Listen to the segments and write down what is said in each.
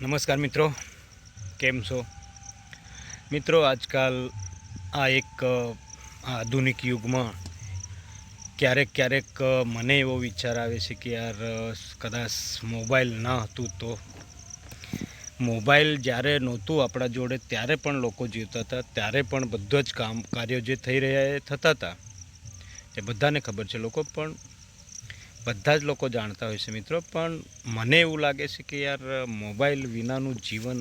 નમસ્કાર મિત્રો, કેમ છો મિત્રો? આજકાલ આ એક આધુનિક યુગમાં ક્યારેક ક્યારેક મને એવો વિચાર આવે છે કે યાર કદાચ મોબાઈલ ન હતું તો. મોબાઈલ જ્યારે નહોતું આપણા જોડે ત્યારે પણ લોકો જીવતા હતા, ત્યારે પણ બધા જ કાર્યો જે થઈ રહ્યા એ થતા હતા, એ બધાને ખબર છે. બધા જ લોકો જાણતા હોય છે મિત્રો. પણ મને એવું લાગે છે કે યાર મોબાઈલ વિનાનું જીવન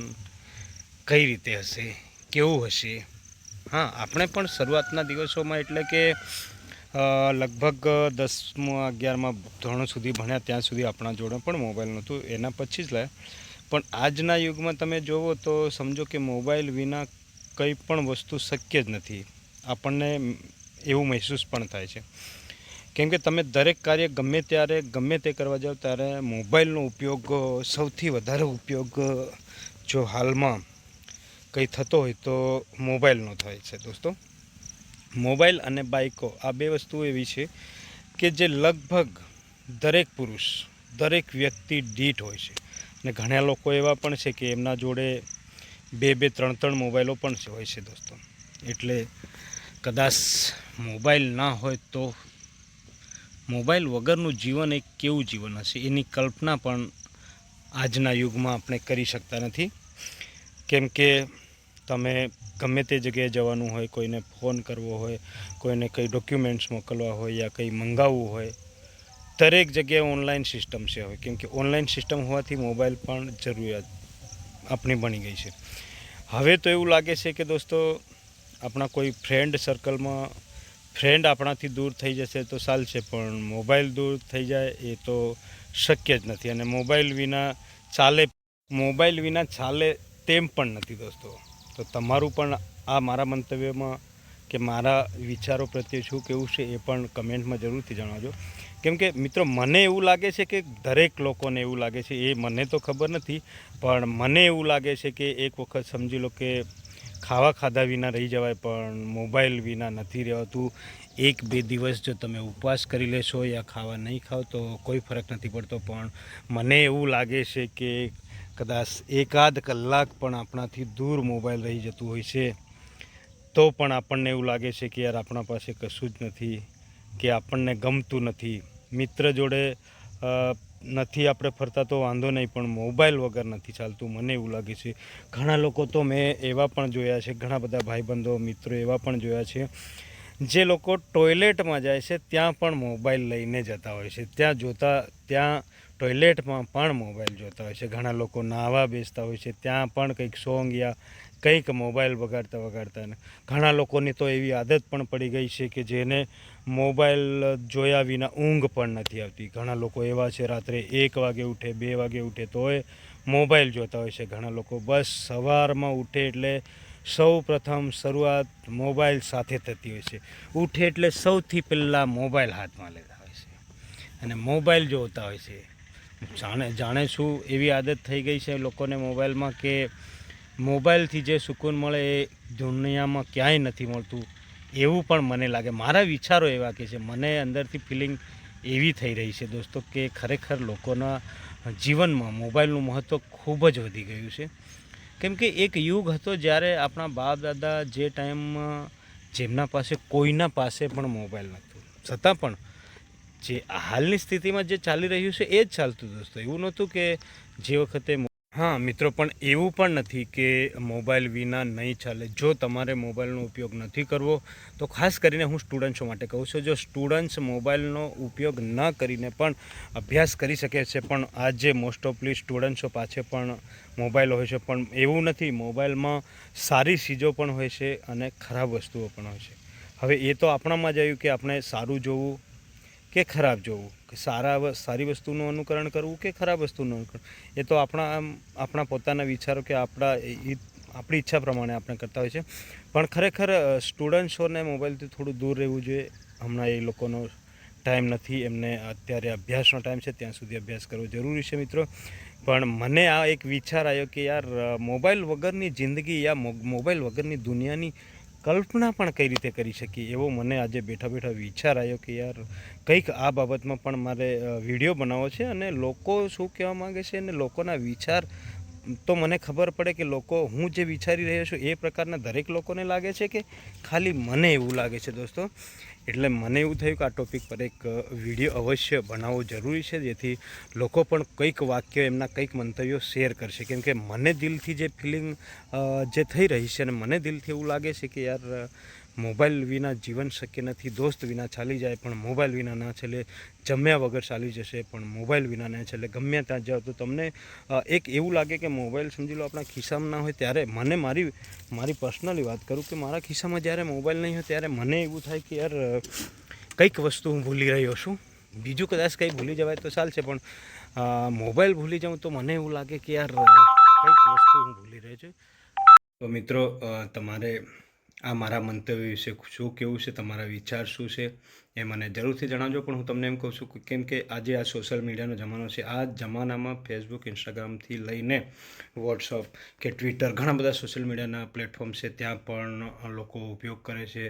કઈ રીતે હશે, કેવું હશે. હા, આપણે પણ શરૂઆતના દિવસોમાં એટલે કે લગભગ 10મા 11મા ધોરણ સુધી ભણ્યા ત્યાં સુધી આપણા જોડે પણ મોબાઈલ નહોતું, એના પછી જ લાવ્યા. પણ આજના યુગમાં તમે જોવો તો સમજો કે મોબાઈલ વિના કંઈ પણ વસ્તુ શક્ય જ નથી. આપણને એવું મહેસૂસ પણ થાય છે, કેમ કે તમે દરેક કાર્ય ગમે ત્યારે ગમે તે કરવા જાઓ ત્યારે મોબાઈલનો ઉપયોગ સૌથી વધારે ઉપયોગ જો હાલમાં કંઈ થતો હોય તો મોબાઈલનો થાય છે દોસ્તો. મોબાઈલ અને બાઈકો આ બે વસ્તુ એવી છે કે જે લગભગ દરેક પુરુષ, દરેક વ્યક્તિ દીઠ હોય છે. અને ઘણા લોકો એવા પણ છે કે એમના જોડે 2-2 3-3 મોબાઈલો પણ હોય છે દોસ્તો. એટલે કદાચ મોબાઈલ ના હોય તો મોબાઈલ વગરનું જીવન એક કેવું જીવન હશે એની કલ્પના પણ આજના યુગમાં આપણે કરી શકતા નથી. કેમ કે તમે ગમે તે જગ્યાએ જવાનું હોય, કોઈને ફોન કરવો હોય, કોઈને કંઈ ડોક્યુમેન્ટ્સ મોકલવા હોય યા કંઈ મંગાવવું હોય, દરેક જગ્યાએ ઓનલાઈન સિસ્ટમ છે હવે. કેમ કે ઓનલાઈન સિસ્ટમ હોવાથી મોબાઈલ પણ જરૂરિયાત આપણી બની ગઈ છે. હવે તો એવું લાગે છે કે દોસ્તો આપણા કોઈ ફ્રેન્ડ સર્કલમાં ફ્રેન્ડ આપણાથી દૂર થઈ જશે તો ચાલશે, પણ મોબાઈલ દૂર થઈ જાય એ તો શક્ય જ નથી. અને મોબાઈલ વિના ચાલે તેમ પણ નથી દોસ્તો. તો તમારું પણ આ મારા મંતવ્યમાં કે મારા વિચારો પ્રત્યે શું કેવું છે એ પણ કમેન્ટમાં જરૂરથી જણાવજો. કેમ કે મિત્રો મને એવું લાગે છે કે દરેક લોકોને એવું લાગે છે, એ મને તો ખબર નથી, પણ મને એવું લાગે છે કે એક વખત સમજી લો કે ખાધા વિના રહી જવાય પણ મોબાઈલ વિના નથી રહેવાતું. 1-2 દિવસ જો તમે ઉપવાસ કરી લેશો યા ખાવા નહીં ખાઓ તો કોઈ ફરક નથી પડતો, પણ મને એવું લાગે છે કે કદાચ 1-8 કલાક પણ આપણાથી દૂર મોબાઈલ રહી જતું હોય છે તો પણ આપણને એવું લાગે છે કે યાર આપણા પાસે કશું જ નથી, કે આપણને ગમતું નથી. મિત્ર જોડે નથી આપણે ફરતા તો વાંધો નહીં, પણ મોબાઈલ વગર નથી ચાલતું, મને એવું લાગે છે. ઘણા લોકો તો મેં એવા પણ જોયા છે, ઘણા બધા ભાઈબંધો મિત્રો એવા પણ જોયા છે જે લોકો ટોયલેટમાં જાય છે ત્યાં પણ મોબાઈલ લઈને જતા હોય છે. ત્યાં ટોયલેટમાં પણ મોબાઈલ જોતા હોય છે. ઘણા લોકો નાહવા બેસતા હોય છે ત્યાં પણ કંઈક સોંગ યા કંઈક મોબાઈલ વગાડતા. ઘણા લોકોની તો એવી આદત પણ પડી ગઈ છે કે જેને મોબાઈલ જોયા વિના ઊંઘ પણ નથી આવતી. ઘણા લોકો એવા છે રાત્રે 1 વાગે ઉઠે, 2 વાગે ઉઠે તોય મોબાઈલ જોતા હોય છે. ઘણા લોકો બસ સવારમાં ઉઠે એટલે સૌ પ્રથમ શરૂઆત મોબાઈલ સાથે થતી હોય છે. ઉઠે એટલે સૌથી પહેલાં મોબાઈલ હાથમાં લેતા હોય છે અને મોબાઈલ જોતા હોય છે. જાણે શું એવી આદત થઈ ગઈ છે લોકોને મોબાઈલમાં કે મોબાઈલથી જે સુકૂન મળે એ દુનિયામાં ક્યાંય નથી મળતું એવું પણ મને લાગે. મારા વિચારો એવા કે છે, મને અંદરથી ફિલિંગ એવી થઈ રહી છે દોસ્તો કે ખરેખર લોકોના જીવનમાં મોબાઈલનું મહત્ત્વ ખૂબ જ વધી ગયું છે. કેમ કે એક યુગ હતો જ્યારે આપણા બાપ દાદા જે ટાઈમમાં જેમના પાસે કોઈના પાસે પણ મોબાઈલ નહોતું, છતાં પણ જે હાલની સ્થિતિમાં જે ચાલી રહ્યું છે એ જ ચાલતું દોસ્તો. એવું નહોતું કે જે વખતે હા મિત્રો, પણ એવું પણ નથી કે મોબાઈલ વિના નહીં ચાલે. જો તમારે મોબાઈલનો ઉપયોગ નથી કરવો તો ખાસ કરીને હું સ્ટુડન્ટ્સો માટે કહું છું, જો સ્ટુડન્ટ્સ મોબાઈલનો ઉપયોગ ન કરીને પણ અભ્યાસ કરી શકે છે, પણ આજે મોસ્ટ ઓફલી સ્ટુડન્ટ્સો પાસે પણ મોબાઈલ હોય છે. પણ એવું નથી, મોબાઈલમાં સારી ચીજો પણ હોય છે અને ખરાબ વસ્તુઓ પણ હોય છે. હવે એ તો આપણામાં જ આવ્યું કે આપણે સારું જોવું કે ખરાબ જોવું, કે સારી વસ્તુનું અનુકરણ કરવું કે ખરાબ વસ્તુનું અનુકરણ. એ તો આપણા પોતાના વિચારો કે આપણી ઈચ્છા પ્રમાણે આપણે કરતા હોય છે. પણ ખરેખર સ્ટુડન્ટ્સોને મોબાઈલથી થોડું દૂર રહેવું જોઈએ. હમણાં એ લોકોનો ટાઈમ નથી, એમને અત્યારે અભ્યાસનો ટાઈમ છે, ત્યાં સુધી અભ્યાસ કરવો જરૂરી છે મિત્રો. પણ મને આ એક વિચાર આવ્યો કે યાર મોબાઈલ વગરની જિંદગી યા મોબાઈલ વગરની દુનિયાની કલ્પના પણ કઈ રીતે કરી શકીએ, એવો મને આજે બેઠા બેઠા વિચાર આવ્યો કે યાર કંઈક આ બાબતમાં પણ મારે વિડીયો બનાવવો છે અને લોકો શું કહેવા માગે છે અને લોકોના વિચાર તો મને ખબર પડે કે લોકો હું જે વિચારી રહ્યો છું એ પ્રકારના દરેક લોકોને લાગે છે કે ખાલી મને એવું લાગે છે દોસ્તો. એટલે મને એવું થયું કે આ ટૉપિક પર એક વિડીયો અવશ્ય બનાવવો જરૂરી છે, જેથી લોકો પણ કંઈક વાક્ય એમના કંઈક મંતવ્યો શેર કરશે. કેમ કે મને દિલથી જે ફિલિંગ જે થઈ રહી છે, અને મને દિલથી એવું લાગે છે કે યાર મોબાઈલ વિના જીવન શક્ય નથી. દોસ્ત વિના ચાલી જાય પણ મોબાઈલ વિના ના ચાલે, જમ્યા વગર ચાલી જશે પણ મોબાઈલ વિના ના ચાલે. ગમે ત્યાં જાઓ તો તમને એક એવું લાગે કે મોબાઈલ સમજી લો આપણા ખિસ્સામાં ના હોય ત્યારે મને મારી પર્સનલી વાત કરું કે મારા ખિસ્સામાં જ્યારે મોબાઈલ નહીં હોય ત્યારે મને એવું થાય કે યાર કંઈક વસ્તુ હું ભૂલી રહ્યો છું. બીજું કદાચ કંઈ ભૂલી જવાય તો ચાલશે, પણ મોબાઈલ ભૂલી જાઉં તો મને એવું લાગે કે યાર કંઈક વસ્તુ હું ભૂલી રહ્યો છું. તો મિત્રો, તમારે આ મારા મંતવ્ય વિશે શું કહેવું છે, તમારા વિચાર શું છે એ મને જરૂરથી જણાવજો. પણ હું તમને એમ કહું છું કે કેમ કે આજે આ સોશિયલ મીડિયાનો જમાનો છે. આ જમાનામાં ફેસબુક, ઇન્સ્ટાગ્રામથી લઈને વોટ્સઅપ કે ટ્વિટર, ઘણા બધા સોશિયલ મીડિયાના પ્લેટફોર્મ છે. ત્યાં પણ લોકો ઉપયોગ કરે છે,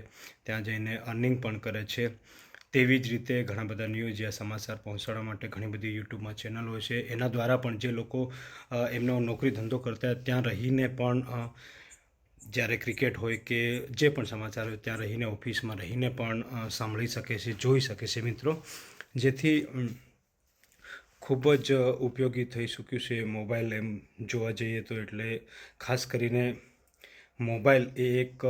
ત્યાં જઈને અર્નિંગ પણ કરે છે. તેવી જ રીતે ઘણા બધા ન્યૂઝ યા સમાચાર પહોંચાડવા માટે ઘણી બધી યુટ્યુબમાં ચેનલો છે. એના દ્વારા પણ જે લોકો એમનો નોકરી ધંધો કરતા ત્યાં રહીને પણ જ્યારે ક્રિકેટ હોય કે જે પણ સમાચાર હોય ત્યાં રહીને, ઓફિસમાં રહીને પણ સાંભળી શકે છે, જોઈ શકે છે મિત્રો. જેથી ખૂબ જ ઉપયોગી થઈ ચૂક્યું છે મોબાઈલ એમ જોવા જઈએ તો. એટલે ખાસ કરીને મોબાઈલ એ એક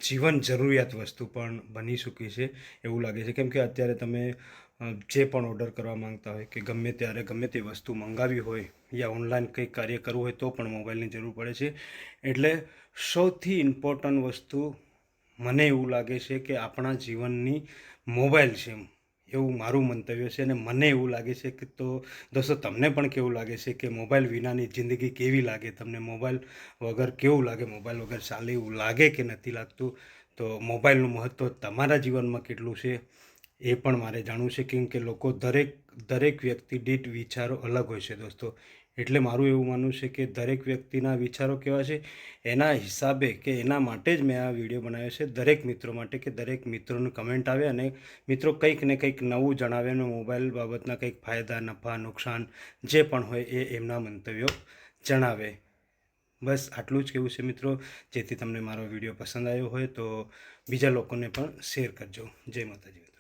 જીવન જરૂરિયાત વસ્તુ પણ બની ચૂકી છે એવું લાગે છે. કેમ કે અત્યારે તમે જે પણ ઓર્ડર કરવા માંગતા હોય કે ગમે ત્યારે ગમે તે વસ્તુ મંગાવી હોય યા ઓનલાઈન કંઈક કાર્ય કરવું હોય તો પણ મોબાઈલની જરૂર પડે છે. એટલે સૌથી ઇમ્પોર્ટન્ટ વસ્તુ મને એવું લાગે છે કે આપણા જીવનની મોબાઈલ છે, એવું મારું મંતવ્ય છે. અને મને એવું લાગે છે કે તો દોસ્તો તમને પણ કેવું લાગે છે કે મોબાઈલ વિનાની જિંદગી કેવી લાગે, તમને મોબાઈલ વગર કેવું લાગે, મોબાઈલ વગર ચાલે એવું લાગે કે નથી લાગતું? તો મોબાઈલનું મહત્ત્વ તમારા જીવનમાં કેટલું છે એ પણ મારે જાણવું છે. કેમ કે લોકો દરેક વ્યક્તિ દીઠ વિચારો અલગ હોય છે દોસ્તો. એટલે મારું એવું માનવું છે કે દરેક વ્યક્તિના વિચારો કેવા છે એના હિસાબે કે એના માટે જ મેં આ વિડીયો બનાવ્યો છે, દરેક મિત્રો માટે, કે દરેક મિત્રોનું કમેન્ટ આવે અને મિત્રો કંઈક ને કંઈક નવું જણાવે અને મોબાઈલ બાબતના કંઈક ફાયદા, નફા, નુકસાન જે પણ હોય એ એમના મંતવ્યો જણાવે. બસ આટલું જ કહેવું છે મિત્રો. જેથી તમને મારો વિડીયો પસંદ આવ્યો હોય તો બીજા લોકોને પણ શેર કરજો. જય માતાજી.